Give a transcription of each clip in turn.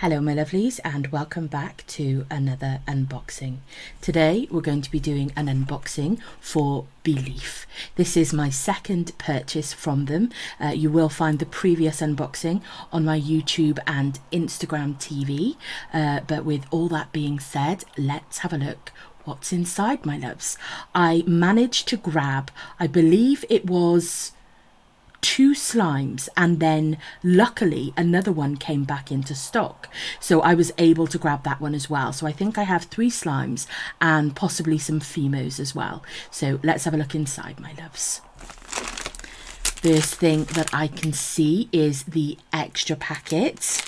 Hello my lovelies and welcome back to another unboxing. Today we're going to be doing an unboxing for Beeleaf. This is my second purchase from them. You will find the previous unboxing on my YouTube and Instagram TV. But with all that being said, let's have a look what's inside, my loves. I managed to grab, I believe it was 2 slimes, and then luckily another one came back into stock, so I was able to grab that one as well. So I think I have 3 slimes and possibly some Fimos as well. So let's have a look inside, my loves. First thing that I can see is the extra packet.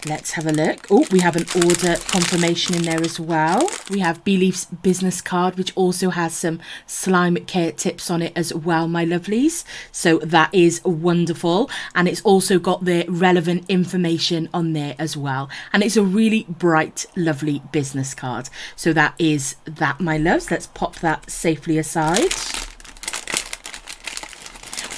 Let's have a look. Oh, we have an order confirmation in there as well. We have Beeleaf's business card, which also has some slime care tips on it as well, my lovelies. So that is wonderful. And it's also got the relevant information on there as well. And it's a really bright, lovely business card. So that is that, my loves. Let's pop that safely aside.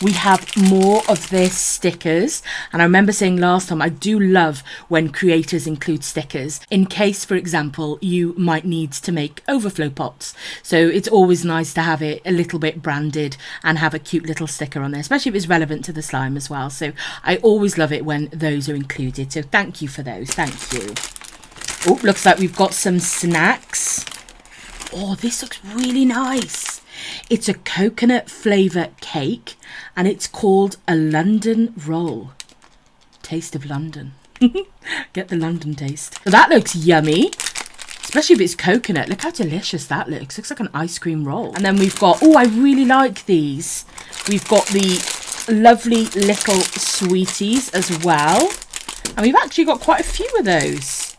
We have more of their stickers, and I remember saying last time I do love when creators include stickers in case, for example, you might need to make overflow pots. So it's always nice to have it a little bit branded and have a cute little sticker on there, especially if it's relevant to the slime as well. So I always love it when those are included. So thank you for those. Thank you. Oh, looks like we've got some snacks. Oh, this looks really nice. It's a coconut flavour cake and it's called a London roll. Taste of London. Get the London taste. So that looks yummy, especially if it's coconut. Look how delicious that looks. Looks like an ice cream roll. And then we've got, oh, I really like these. We've got the lovely little sweeties as well. And we've actually got quite a few of those.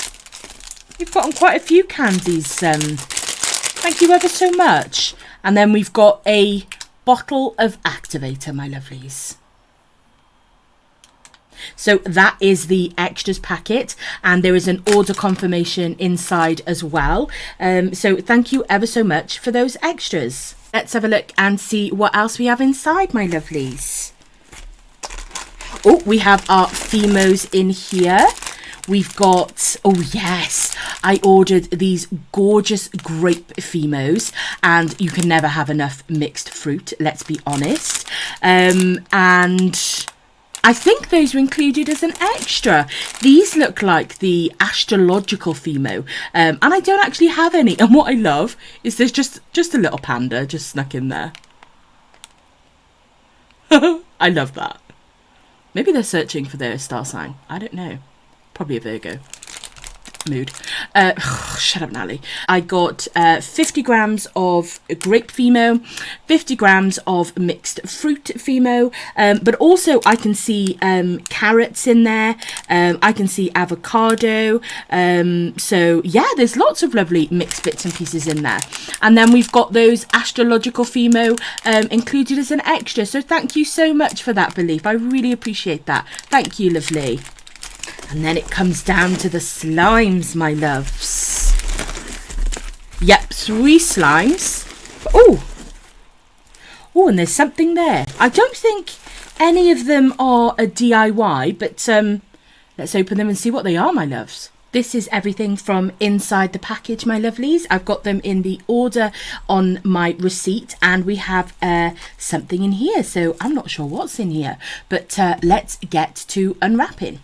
We've gotten quite a few candies. Thank you ever so much. And then we've got a bottle of activator, my lovelies. So that is the extras packet, and there is an order confirmation inside as well. So thank you ever so much for those extras. Let's have a look and see what else we have inside, my lovelies. Oh, we have our Fimos in here. We've got, oh yes, I ordered these gorgeous grape Fimos, and you can never have enough mixed fruit, let's be honest. And I think those were included as an extra. These look like the astrological Fimo, and I don't actually have any. And what I love is there's just a little panda just snuck in there. I love that. Maybe they're searching for their star sign. I don't know. Probably a Virgo. Mood. Shut up, Nally. I got 50 grams of grape Fimo, 50 grams of mixed fruit Fimo, but also I can see carrots in there. I can see avocado. So yeah, there's lots of lovely mixed bits and pieces in there. And then we've got those astrological Fimo included as an extra. So thank you so much for that, Beeleaf. I really appreciate that. Thank you, lovely. And then it comes down to the slimes, my loves. Yep, 3 slimes. Oh, and there's something there. I don't think any of them are a DIY, but let's open them and see what they are, my loves. This is everything from inside the package, my lovelies. I've got them in the order on my receipt, and we have something in here. So I'm not sure what's in here, but let's get to unwrapping.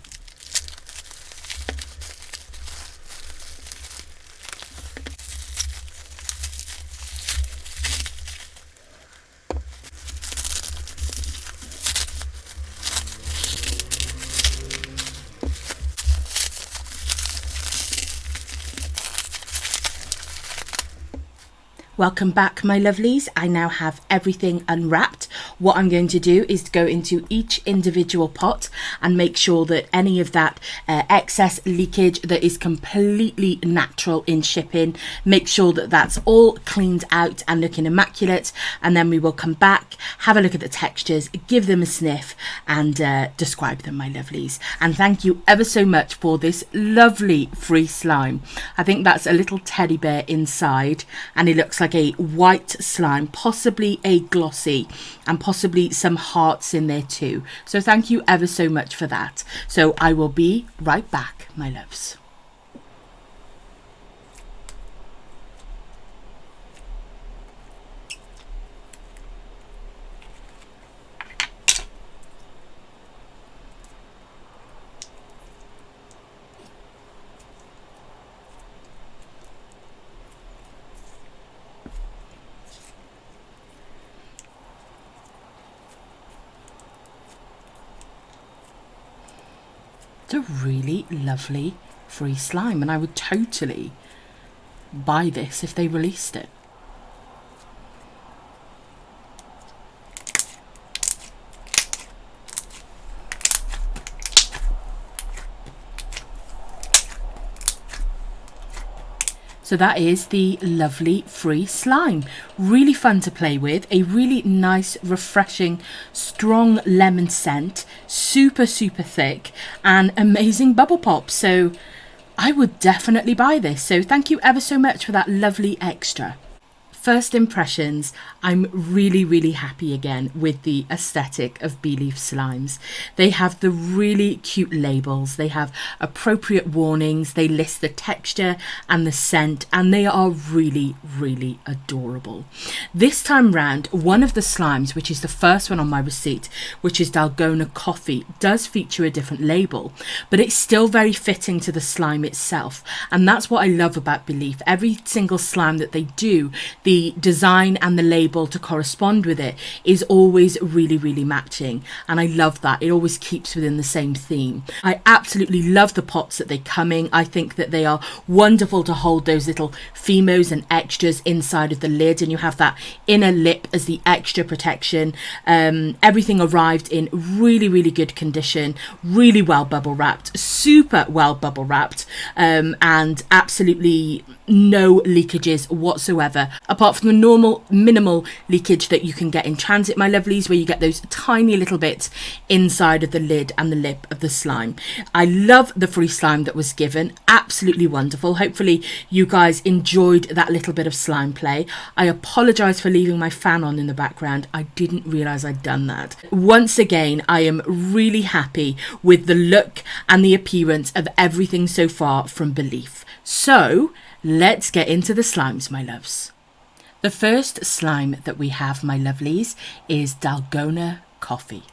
Welcome back, my lovelies. I now have everything unwrapped. What I'm going to do is to go into each individual pot and make sure that any of that excess leakage that is completely natural in shipping, make sure that that's all cleaned out and looking immaculate. And then we will come back, have a look at the textures, give them a sniff, and describe them, my lovelies. And thank you ever so much for this lovely free slime. I think that's a little teddy bear inside, and it looks like a white slime, possibly a glossy, and possibly some hearts in there too. So thank you ever so much for that. So I will be right back, my loves. It's a really lovely free slime, and I would totally buy this if they released it. So that is the lovely free slime. Really fun to play with. A really nice, refreshing, strong lemon scent. Super, super thick and amazing bubble pop. So I would definitely buy this. So thank you ever so much for that lovely extra. First impressions, I'm really, really happy again with the aesthetic of Beeleaf slimes. They have the really cute labels, they have appropriate warnings, they list the texture and the scent, and they are really, really adorable. This time round, one of the slimes, which is the first one on my receipt, which is Dalgona Coffee, does feature a different label, but it's still very fitting to the slime itself. And that's what I love about Beeleaf. Every single slime that they do, the design and the label to correspond with it is always really, really matching, and I love that. It always keeps within the same theme. I absolutely love the pots that they come in. I think that they are wonderful to hold those little Fimos and extras inside of the lid, and you have that inner lip as the extra protection. Everything arrived in really, really good condition, really well bubble wrapped, super well bubble wrapped, and absolutely no leakages whatsoever, apart from the normal minimal leakage that you can get in transit, my lovelies, where you get those tiny little bits inside of the lid and the lip of the slime. I love the free slime that was given, absolutely wonderful. Hopefully you guys enjoyed that little bit of slime play. I apologize for leaving my fan on in the background. I didn't realize I'd done that. Once again, I am really happy with the look and the appearance of everything so far from Beeleaf. So let's get into the slimes, my loves. The first slime that we have, my lovelies, is Dalgona Coffee.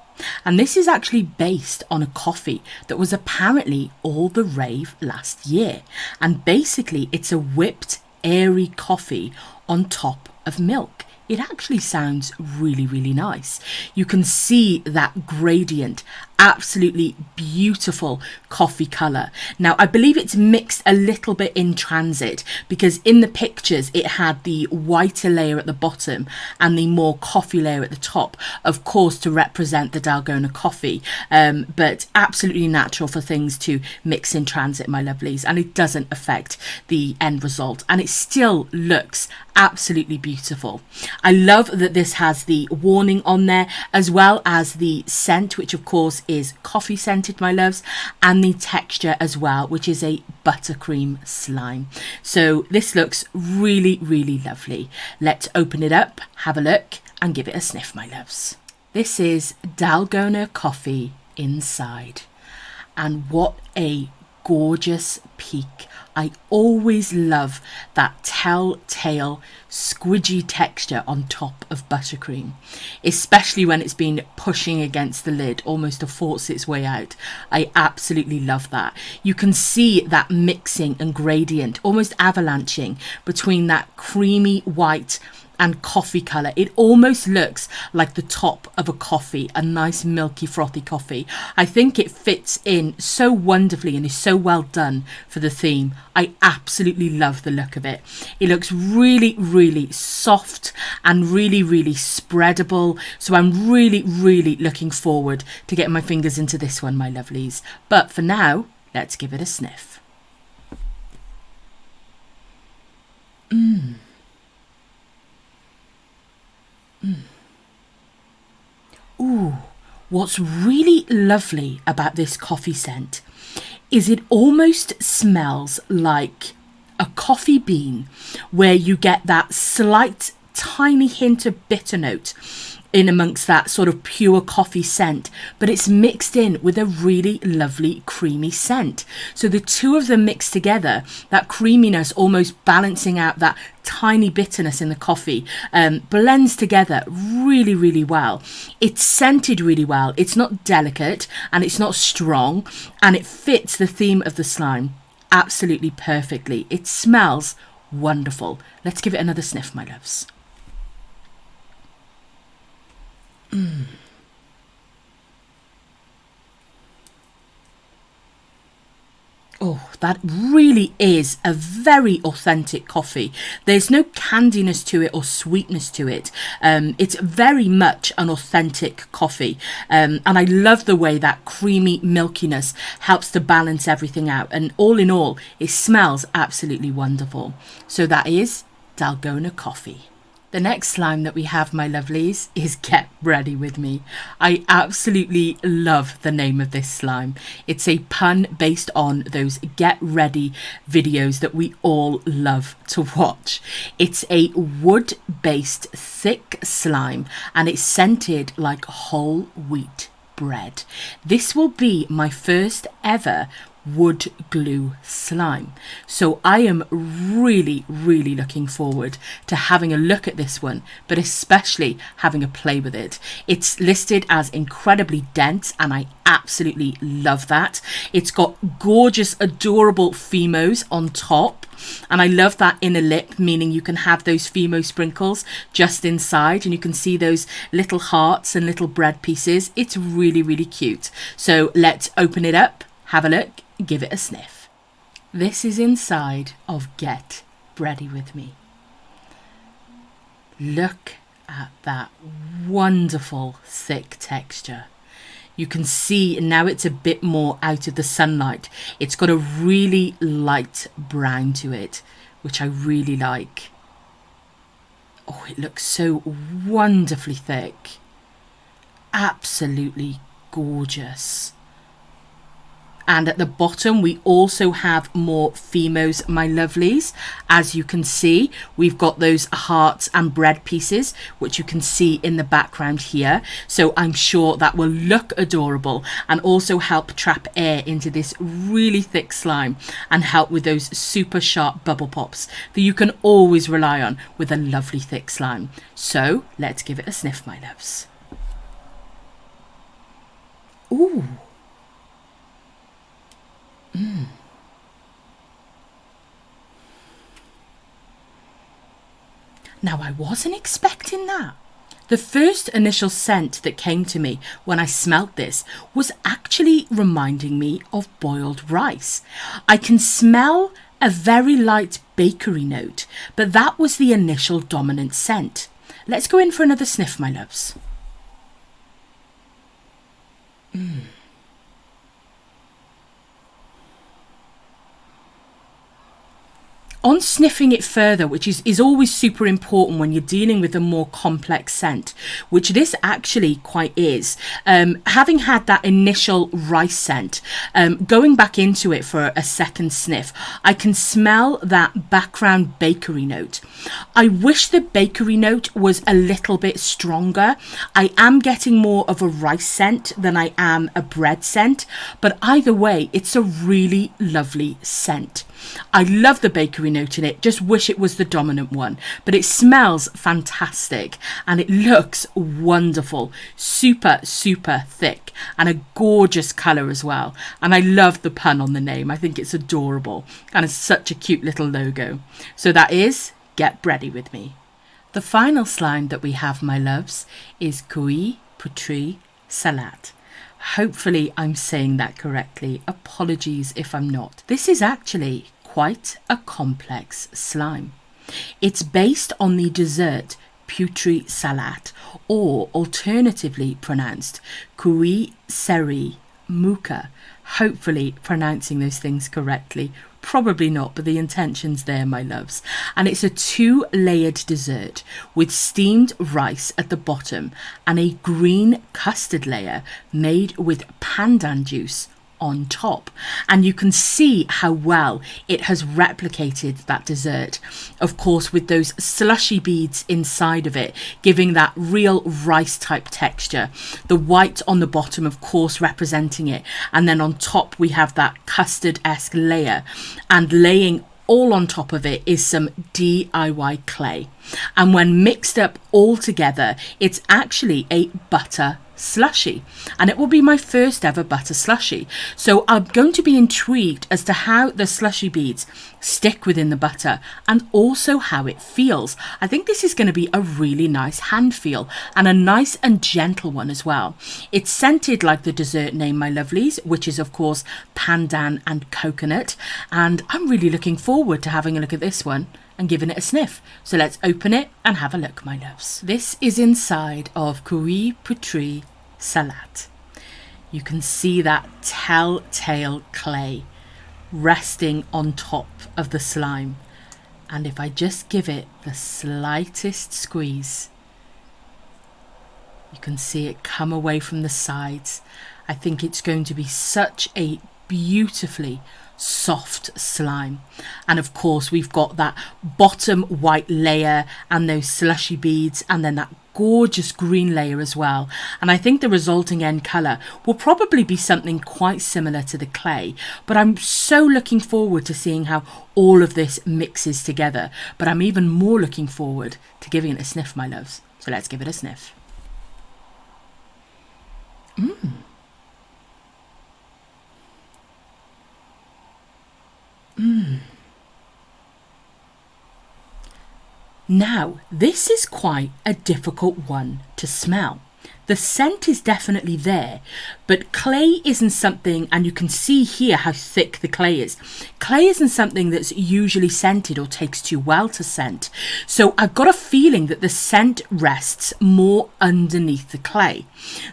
And this is actually based on a coffee that was apparently all the rave last year. And basically it's a whipped, airy coffee on top of milk. It actually sounds really, really nice. You can see that gradient, absolutely beautiful coffee colour. Now, I believe it's mixed a little bit in transit, because in the pictures it had the whiter layer at the bottom and the more coffee layer at the top, of course to represent the Dalgona coffee, but absolutely natural for things to mix in transit, my lovelies, and it doesn't affect the end result, and it still looks absolutely beautiful. I love that this has the warning on there, as well as the scent, which of course is coffee scented, my loves, and the texture as well, which is a buttercream slime. So this looks really, really lovely. Let's open it up, have a look, and give it a sniff, my loves. This is Dalgona Coffee inside, and what a gorgeous peak. I always love that telltale squidgy texture on top of buttercream, especially when it's been pushing against the lid almost to force its way out. I absolutely love that. You can see that mixing and gradient almost avalanching between that creamy white and coffee colour. It almost looks like the top of a coffee, a nice milky frothy coffee. I think it fits in so wonderfully and is so well done for the theme. I absolutely love the look of it. It looks really, really soft and really, really spreadable. So I'm really, really looking forward to getting my fingers into this one, my lovelies. But for now, let's give it a sniff. Ooh, what's really lovely about this coffee scent is it almost smells like a coffee bean, where you get that slight tiny hint of bitter note in amongst that sort of pure coffee scent, but it's mixed in with a really lovely creamy scent. So the two of them mixed together, that creaminess almost balancing out that tiny bitterness in the coffee, blends together really, really well. It's scented really well. It's not delicate and it's not strong, and it fits the theme of the slime absolutely perfectly. It smells wonderful. Let's give it another sniff, my loves. Oh, that really is a very authentic coffee. There's no candiness to it or sweetness to it. It's very much an authentic coffee. And I love the way that creamy milkiness helps to balance everything out. And all in all, it smells absolutely wonderful. So that is Dalgona coffee. The next slime that we have, my lovelies, is Get Ready With Me. I absolutely love the name of this slime. It's a pun based on those Get Ready videos that we all love to watch. It's a wood-based thick slime and it's scented like whole wheat bread. This will be my first ever wood glue slime, so I am really looking forward to having a look at this one, but especially having a play with it. It's listed as incredibly dense and I absolutely love that. It's got gorgeous adorable Fimos on top, and I love that inner lip, meaning you can have those Fimo sprinkles just inside and you can see those little hearts and little bread pieces. It's really cute. So let's open it up, have a look, give it a sniff. This is inside of Get Ready With Me. Look at that wonderful thick texture. You can see now it's a bit more out of the sunlight. It's got a really light brown to it, which I really like. Oh, it looks so wonderfully thick. Absolutely gorgeous. And at the bottom, we also have more Fimos, my lovelies. As you can see, we've got those hearts and bread pieces, which you can see in the background here. So I'm sure that will look adorable and also help trap air into this really thick slime and help with those super sharp bubble pops that you can always rely on with a lovely thick slime. So let's give it a sniff, my loves. Ooh. Now, I wasn't expecting that. The first initial scent that came to me when I smelt this was actually reminding me of boiled rice. I can smell a very light bakery note, but that was the initial dominant scent. Let's go in for another sniff, my loves. On sniffing it further, which is always super important when you're dealing with a more complex scent, which this actually quite is, having had that initial rice scent, going back into it for a second sniff, I can smell that background bakery note. I wish the bakery note was a little bit stronger. I am getting more of a rice scent than I am a bread scent, but either way, it's a really lovely scent. I love the bakery note in it, just wish it was the dominant one, but it smells fantastic and it looks wonderful, super thick and a gorgeous colour as well. And I love the pun on the name. I think it's adorable and it's such a cute little logo. So that is Get Ready With Me. The final slime that we have, my loves, is Kui Putri Salat. Hopefully I'm saying that correctly. Apologies if I'm not. This is actually quite a complex slime. It's based on the dessert Putri Salat, or alternatively pronounced Kui Seri Muka. Hopefully pronouncing those things correctly. Probably not, but the intention's there, my loves. And it's a 2-layered dessert with steamed rice at the bottom and a green custard layer made with pandan juice on top. And you can see how well it has replicated that dessert, of course, with those slushy beads inside of it, giving that real rice type texture. The white on the bottom, of course, representing it. And then on top, we have that custard-esque layer, and laying all on top of it is some DIY clay. And when mixed up all together, it's actually a butter slushy, and it will be my first ever butter slushy. So I'm going to be intrigued as to how the slushy beads stick within the butter and also how it feels. I think this is going to be a really nice hand feel, and a nice and gentle one as well. It's scented like the dessert name, my lovelies, which is of course pandan and coconut, and I'm really looking forward to having a look at this one and giving it a sniff. So let's open it and have a look, my loves. This is inside of Curry Poutry Salad. You can see that telltale clay resting on top of the slime. And if I just give it the slightest squeeze, you can see it come away from the sides. I think it's going to be such a beautifully soft slime. And of course we've got that bottom white layer and those slushy beads, and then that gorgeous green layer as well. And I think the resulting end colour will probably be something quite similar to the clay, but I'm so looking forward to seeing how all of this mixes together. But I'm even more looking forward to giving it a sniff, my loves. So let's give it a sniff. Now, this is quite a difficult one to smell. The scent is definitely there, but clay isn't something, and you can see here how thick the clay is. Clay isn't something that's usually scented or takes too well to scent. So I've got a feeling that the scent rests more underneath the clay.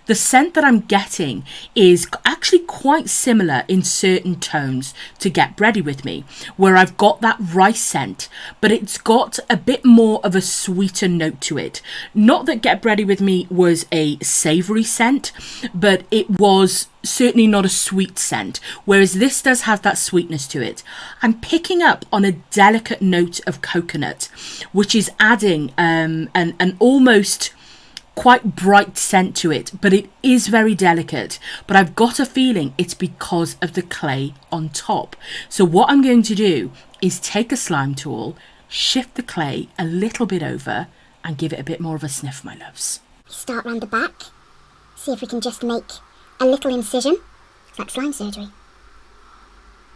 The scent that I'm getting is actually quite similar in certain tones to Get Ready With Me, where I've got that rice scent, but it's got a bit more of a sweeter note to it. Not that Get Ready With Me was a savoury scent, but it was certainly not a sweet scent, whereas this does have that sweetness to it. I'm picking up on a delicate note of coconut, which is adding an almost quite bright scent to it, but it is very delicate. But I've got a feeling it's because of the clay on top. So what I'm going to do is take a slime tool, shift the clay a little bit over, and give it a bit more of a sniff, my loves. Start round the back, see if we can just make a little incision. It's like slime surgery.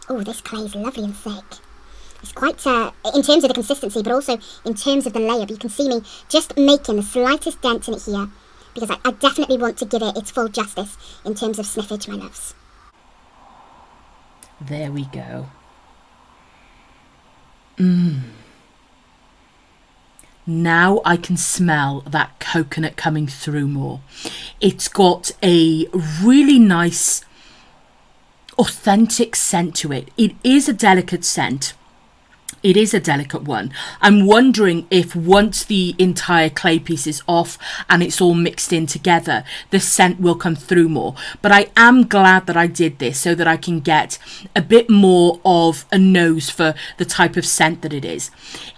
Oh, this clay is lovely and thick. It's quite, in terms of the consistency, but also in terms of the layer. But you can see me just making the slightest dent in it here, because I definitely want to give it its full justice in terms of sniffage, my loves. There we go. Now I can smell that coconut coming through more. It's got a really nice, authentic scent to it. It is a delicate scent. It is a delicate one. I'm wondering if once the entire clay piece is off and it's all mixed in together, the scent will come through more. But I am glad that I did this so that I can get a bit more of a nose for the type of scent that it is.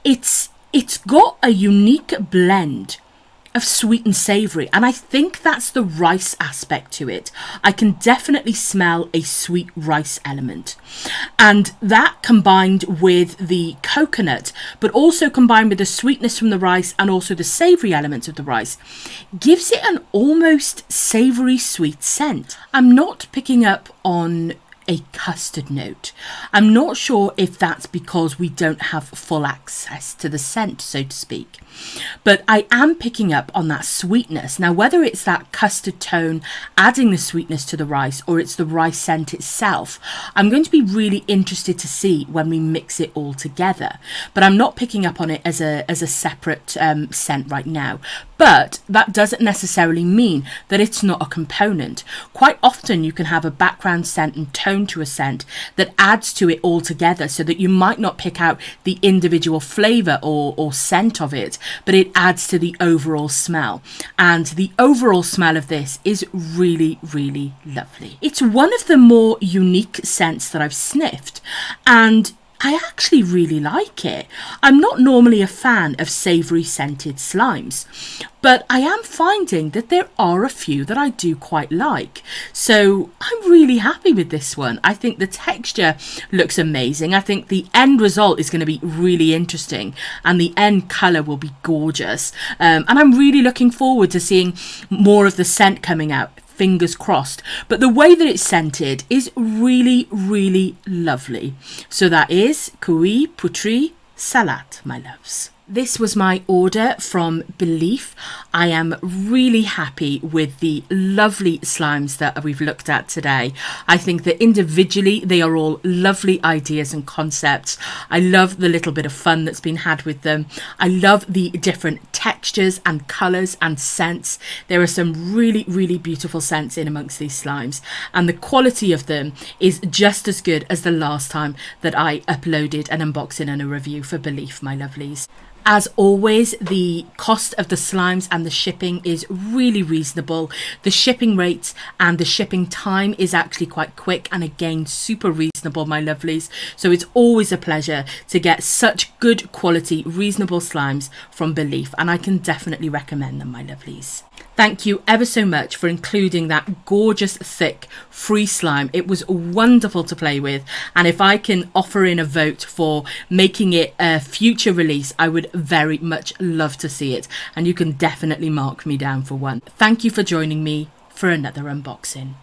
It's got a unique blend of sweet and savoury, and I think that's the rice aspect to it. I can definitely smell a sweet rice element, and that combined with the coconut, but also combined with the sweetness from the rice and also the savoury elements of the rice, gives it an almost savoury sweet scent. I'm not picking up on a custard note. I'm not sure if that's because we don't have full access to the scent, so to speak, but I am picking up on that sweetness. Now, whether it's that custard tone adding the sweetness to the rice or it's the rice scent itself, I'm going to be really interested to see when we mix it all together. But I'm not picking up on it as a separate scent right now. But that doesn't necessarily mean that it's not a component. Quite often you can have a background scent and tone tone to a scent that adds to it all together, so that you might not pick out the individual flavour or scent of it, but it adds to the overall smell. And the overall smell of this is really, really lovely. It's one of the more unique scents that I've sniffed, and I actually really like it. I'm not normally a fan of savoury scented slimes, but I am finding that there are a few that I do quite like. So I'm really happy with this one. I think the texture looks amazing. I think the end result is going to be really interesting, and the end colour will be gorgeous. And I'm really looking forward to seeing more of the scent coming out. Fingers crossed. But the way that it's scented is really, really lovely. So that is Kui Putri Salat, my loves. This was my order from Beeleaf. I am really happy with the lovely slimes that we've looked at today. I think that individually they are all lovely ideas and concepts. I love the little bit of fun that's been had with them. I love the different textures and colours and scents. There are some really, really beautiful scents in amongst these slimes, and the quality of them is just as good as the last time that I uploaded an unboxing and a review for Beeleaf, my lovelies. As always, the cost of the slimes and the shipping is really reasonable. The shipping rates and the shipping time is actually quite quick, and again, super reasonable, my lovelies. So it's always a pleasure to get such good quality, reasonable slimes from Beeleaf, and I can definitely recommend them, my lovelies. Thank you ever so much for including that gorgeous, thick, free slime. It was wonderful to play with, and if I can offer in a vote for making it a future release, I would very much love to see it, and you can definitely mark me down for one. Thank you for joining me for another unboxing.